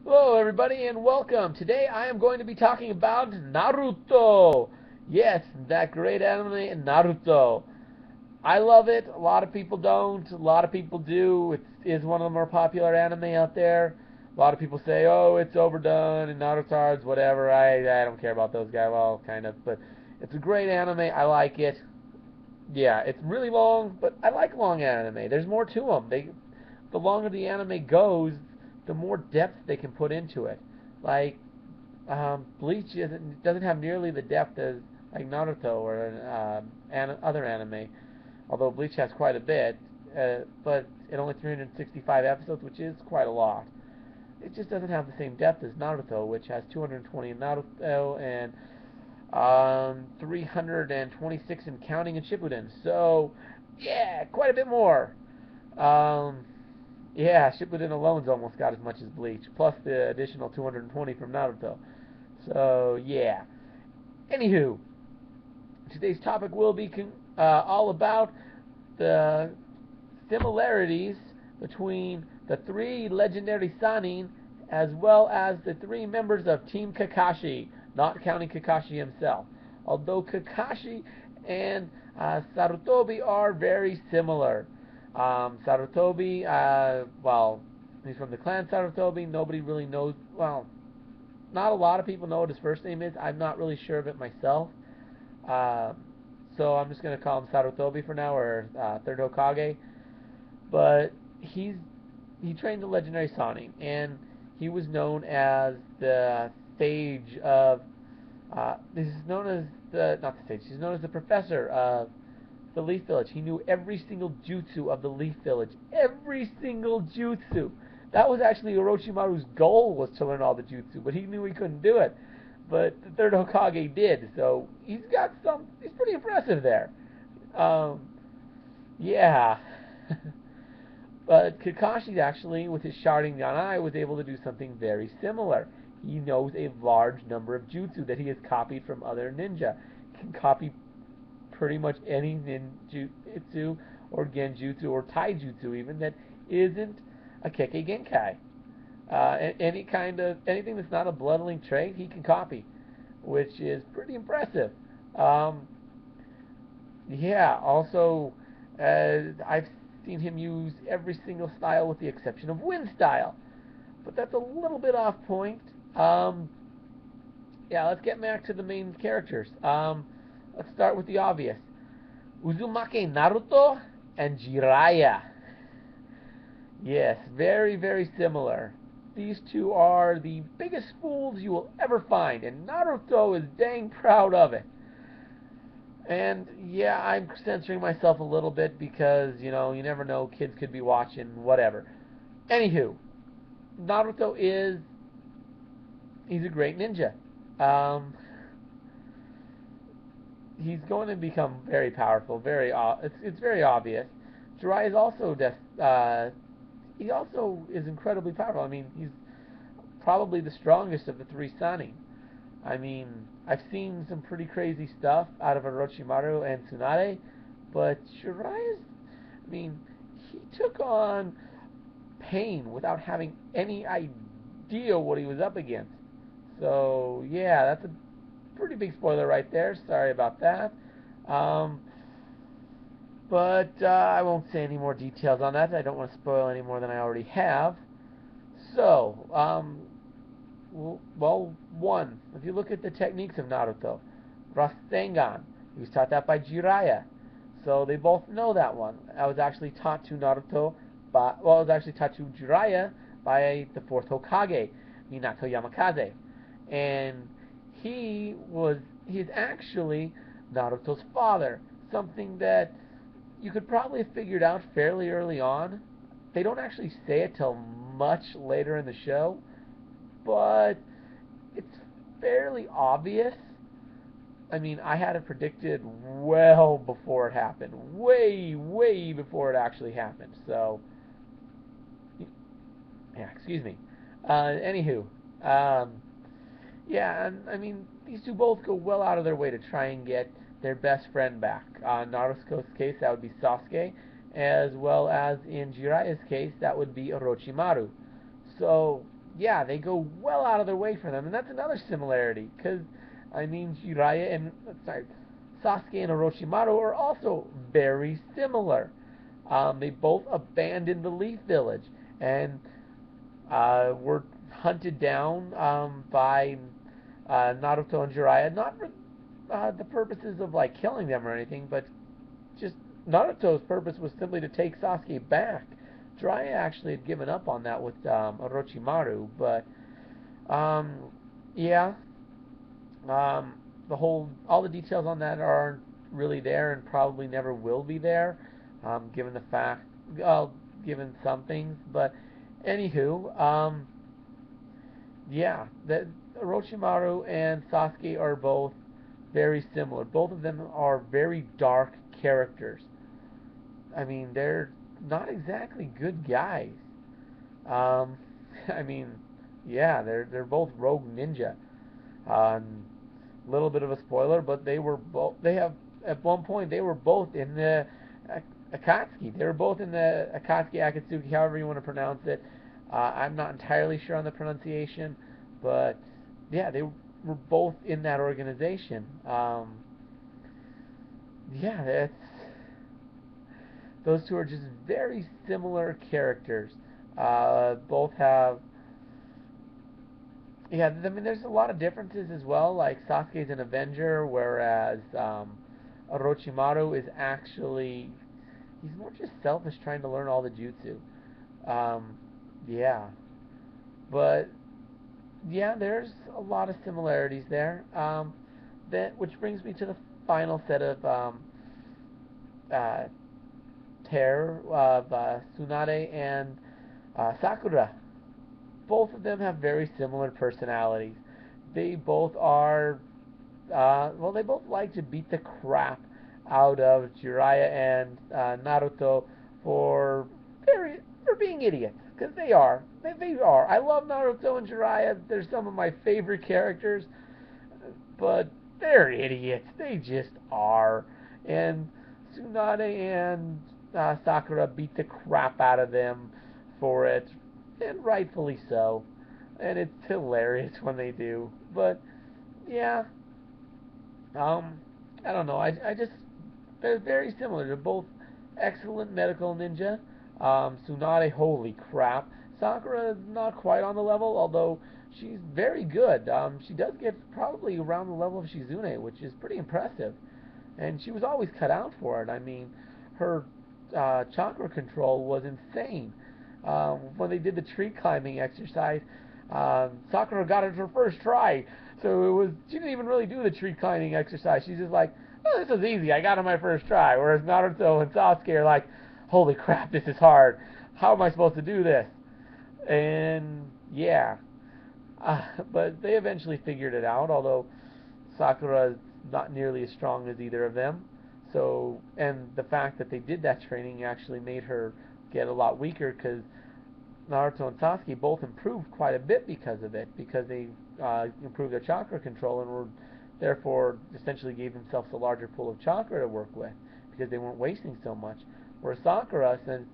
Hello everybody and welcome. Today I am going to be talking about Naruto. Yes, that great anime Naruto. I love it. A lot of people don't. A lot of people do. It is one of the more popular anime out there. A lot of people say, oh, it's overdone and Naruto's whatever. I don't care about those guys. Well, kind of. But it's a great anime. I like it. Yeah, it's really long, but I like long anime. There's more to them. The longer the anime goes, the more depth they can put into it. Like Bleach doesn't have nearly the depth as like Naruto or other anime. Although Bleach has quite a bit, but it only 365 episodes, which is quite a lot. It just doesn't have the same depth as Naruto, which has 220 in Naruto and 326 in counting in Shippuden. So, yeah, quite a bit more. Um, yeah, Shippuden alone's almost got as much as Bleach, plus the additional 220 from Naruto. So, yeah. Anywho, today's topic will be all about the similarities between the three legendary Sannin as well as the three members of Team Kakashi, not counting Kakashi himself. Although Kakashi and Sarutobi are very similar. Sarutobi, well, he's from the clan Sarutobi. Nobody really knows, well, not a lot of people know what his first name is. I'm not really sure of it myself. Uh, so I'm just going to call him Sarutobi for now, or Third Hokage. But he trained the legendary Sannin, and he was known as the sage of. This is known as the not the sage. He's known as the professor of the Leaf Village. He knew every single jutsu of the Leaf Village. Every single jutsu. That was actually Orochimaru's goal, was to learn all the jutsu, but he knew he couldn't do it. But the third Hokage did, so he's pretty impressive there. Um, yeah. But Kakashi actually, with his Sharingan, was able to do something very similar. He knows a large number of jutsu that he has copied from other ninja. He can copy pretty much any ninjutsu or genjutsu or taijutsu even that isn't a Kekkei Genkai. Anything that's not a bloodling trait, he can copy, which is pretty impressive. Um, yeah. Also, I've seen him use every single style with the exception of wind style, but that's a little bit off point. Um, yeah, let's get back to the main characters. Let's start with the obvious. Uzumake Naruto and Jiraiya. Yes, very, very similar. These two are the biggest fools you will ever find, and Naruto is dang proud of it. And yeah, I'm censoring myself a little bit because, you never know, kids could be watching, whatever. Anywho, Naruto he's a great ninja. Um, he's going to become very powerful. It's very obvious. Jiraiya is also he also is incredibly powerful. I mean, he's probably the strongest of the three Sannin. I mean, I've seen some pretty crazy stuff out of Orochimaru and Tsunade, but Jiraiya's, I mean, he took on Pain without having any idea what he was up against. So, yeah, that's a pretty big spoiler right there. Sorry about that. Um, but I won't say any more details on that. I don't want to spoil any more than I already have. So, well, one, if you look at the techniques of Naruto, Rasengan, he was taught that by Jiraiya. So they both know that one. I was actually taught to I was actually taught to Jiraiya by the fourth Hokage, Minato Yamakaze. And he's actually Naruto's father. Something that you could probably have figured out fairly early on. They don't actually say it till much later in the show, but it's fairly obvious. I mean, I had it predicted well before it happened. Way, way before it actually happened. So, yeah, excuse me. Anywho, um, yeah, and I mean, these two both go well out of their way to try and get their best friend back. In Naruto's case, that would be Sasuke, as well as in Jiraiya's case, that would be Orochimaru. So, yeah, they go well out of their way for them, and that's another similarity, because, I mean, Jiraiya and, sorry, Sasuke and Orochimaru are also very similar. They both abandoned the Leaf Village, and were hunted down by Naruto and Jiraiya, not for the purposes of, like, killing them or anything, but just Naruto's purpose was simply to take Sasuke back. Jiraiya actually had given up on that with Orochimaru, but yeah, all the details on that aren't really there and probably never will be there, given the fact, given some things. But anywho, yeah, that Orochimaru and Sasuke are both very similar. Both of them are very dark characters. I mean, they're not exactly good guys. I mean, yeah, they're both rogue ninja. Little bit of a spoiler, but they were both. They have at one point they were both in the Akatsuki. They were both in the Akatsuki, Akatsuki, however you want to pronounce it. I'm not entirely sure on the pronunciation, but yeah, they were both in that organization. Yeah, those two are just very similar characters. Both have, yeah, I mean, there's a lot of differences as well. Like Sasuke's an Avenger, whereas Orochimaru is actually, he's more just selfish, trying to learn all the jutsu. Yeah, but yeah, there's a lot of similarities there. Which brings me to the final set of uh, terror of Tsunade and Sakura. Both of them have very similar personalities. They both are, well, they both like to beat the crap out of Jiraiya and Naruto for being idiots, because they are. They are. I love Naruto and Jiraiya. They're some of my favorite characters, but they're idiots. They just are. And Tsunade and Sakura beat the crap out of them for it, and rightfully so. And it's hilarious when they do. But yeah, I don't know. I just, they're very similar. They're both excellent medical ninja. Tsunade, holy crap. Sakura is not quite on the level, although she's very good. She does get probably around the level of Shizune, which is pretty impressive. And she was always cut out for it. I mean, her chakra control was insane. When they did the tree climbing exercise, Sakura got it her first try. So she didn't even really do the tree climbing exercise. She's just like, oh, this is easy. I got it my first try. Whereas Naruto and Sasuke are like, holy crap, this is hard. How am I supposed to do this? And yeah, but they eventually figured it out, although Sakura is not nearly as strong as either of them. So, and the fact that they did that training actually made her get a lot weaker, because Naruto and Sasuke both improved quite a bit because of it, because they improved their chakra control and were therefore essentially gave themselves a larger pool of chakra to work with, because they weren't wasting so much. Whereas Sakura, since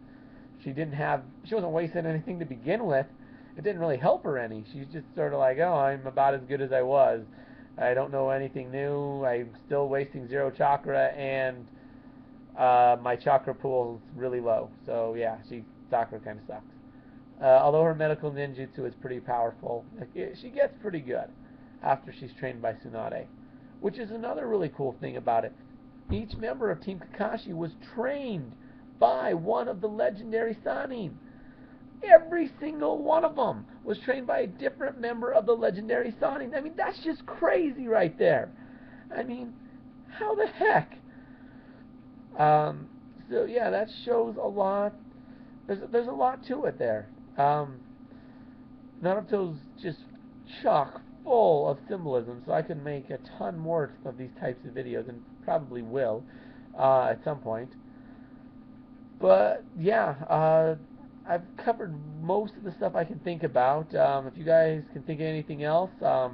she wasn't wasting anything to begin with, it didn't really help her any. She's just sort of like, oh, I'm about as good as I was. I don't know anything new. I'm still wasting 0 chakra, and my chakra pool is really low. So yeah, Sakura kind of sucks. Although her medical ninjutsu is pretty powerful, she gets pretty good after she's trained by Tsunade, which is another really cool thing about it. Each member of Team Kakashi was trained by one of the legendary Sannin. Every single one of them was trained by a different member of the legendary Sannin. I mean, that's just crazy right there. I mean, how the heck? So yeah, that shows a lot. There's a lot to it there. Naruto's just chock full of symbolism, so I can make a ton more of these types of videos, and probably will at some point. But yeah, I've covered most of the stuff I can think about. If you guys can think of anything else,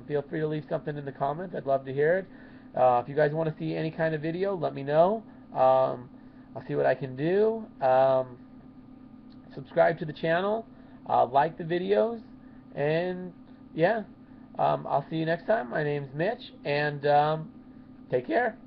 feel free to leave something in the comments. I'd love to hear it. If you guys want to see any kind of video, let me know. I'll see what I can do. Subscribe to the channel, like the videos, And yeah, I'll see you next time. My name's Mitch, and take care.